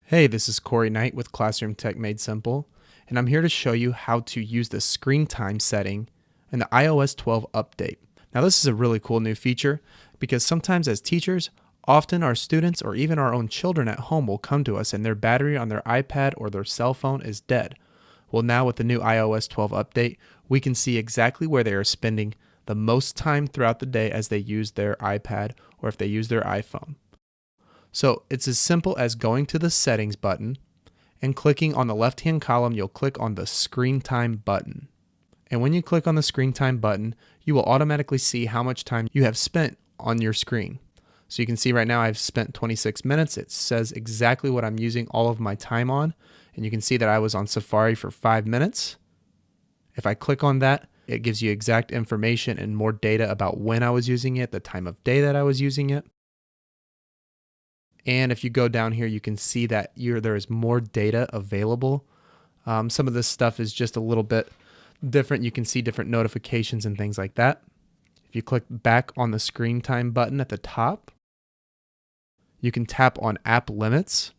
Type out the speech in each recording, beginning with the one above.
Hey, this is Corey Knight with Classroom Tech Made Simple, and I'm here to show you how to use the screen time setting in the iOS 12 update. Now, this is a really cool new feature because sometimes as teachers, often our students or even our own children at home will come to us and their battery on their iPad or their cell phone is dead. Well, now with the new iOS 12 update, we can see exactly where they are spending the most time throughout the day as they use their iPad or if they use their iPhone. So it's as simple as going to the settings button and clicking on the left-hand column, you'll click on the screen time button. And when you click on the screen time button, you will automatically see how much time you have spent on your screen. So you can see right now I've spent 26 minutes. It says exactly what I'm using all of my time on. And you can see that I was on Safari for 5 minutes. If I click on that, it gives you exact information and more data about when I was using it, the time of day that I was using it. And if you go down here, you can see that there is more data available. Some of this stuff is just a little bit different. You can see different notifications and things like that. If you click back on the screen time button at the top, you can tap on app limits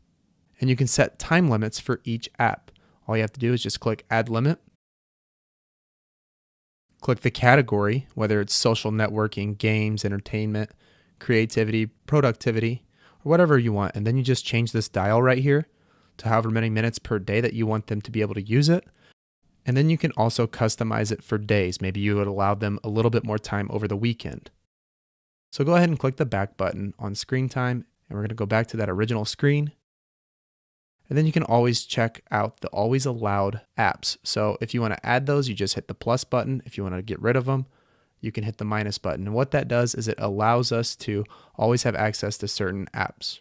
and you can set time limits for each app. All you have to do is just click add limit. Click the category, whether it's social networking, games, entertainment, creativity, productivity, or whatever you want. And then you just change this dial right here to however many minutes per day that you want them to be able to use it. And then you can also customize it for days. Maybe you would allow them a little bit more time over the weekend. So go ahead and click the back button on screen time, and we're going to go back to that original screen. And then you can always check out the always allowed apps. So if you want to add those, you just hit the plus button. If you want to get rid of them, you can hit the minus button. And what that does is it allows us to always have access to certain apps.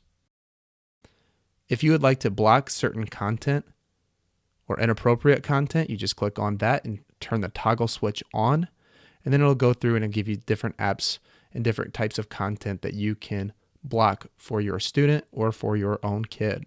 If you would like to block certain content or inappropriate content, you just click on that and turn the toggle switch on, and then it'll go through and it'll give you different apps and different types of content that you can block for your student or for your own kid.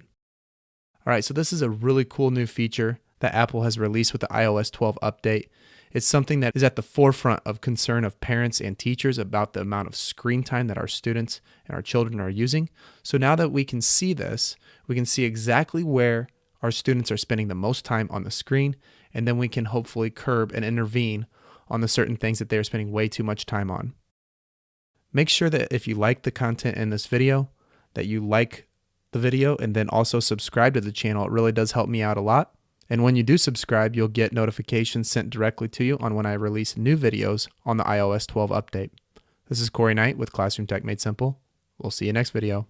All right, so this is a really cool new feature that Apple has released with the iOS 12 update. It's something that is at the forefront of concern of parents and teachers about the amount of screen time that our students and our children are using. So now that we can see this, we can see exactly where our students are spending the most time on the screen, and then we can hopefully curb and intervene on the certain things that they're spending way too much time on. Make sure that if you like the content in this video, that you like the video and then also subscribe to the channel. It really does help me out a lot. And when you do subscribe, you'll get notifications sent directly to you on when I release new videos on the iOS 12 update. This is Corey Knight with Classroom Tech Made Simple. We'll see you next video.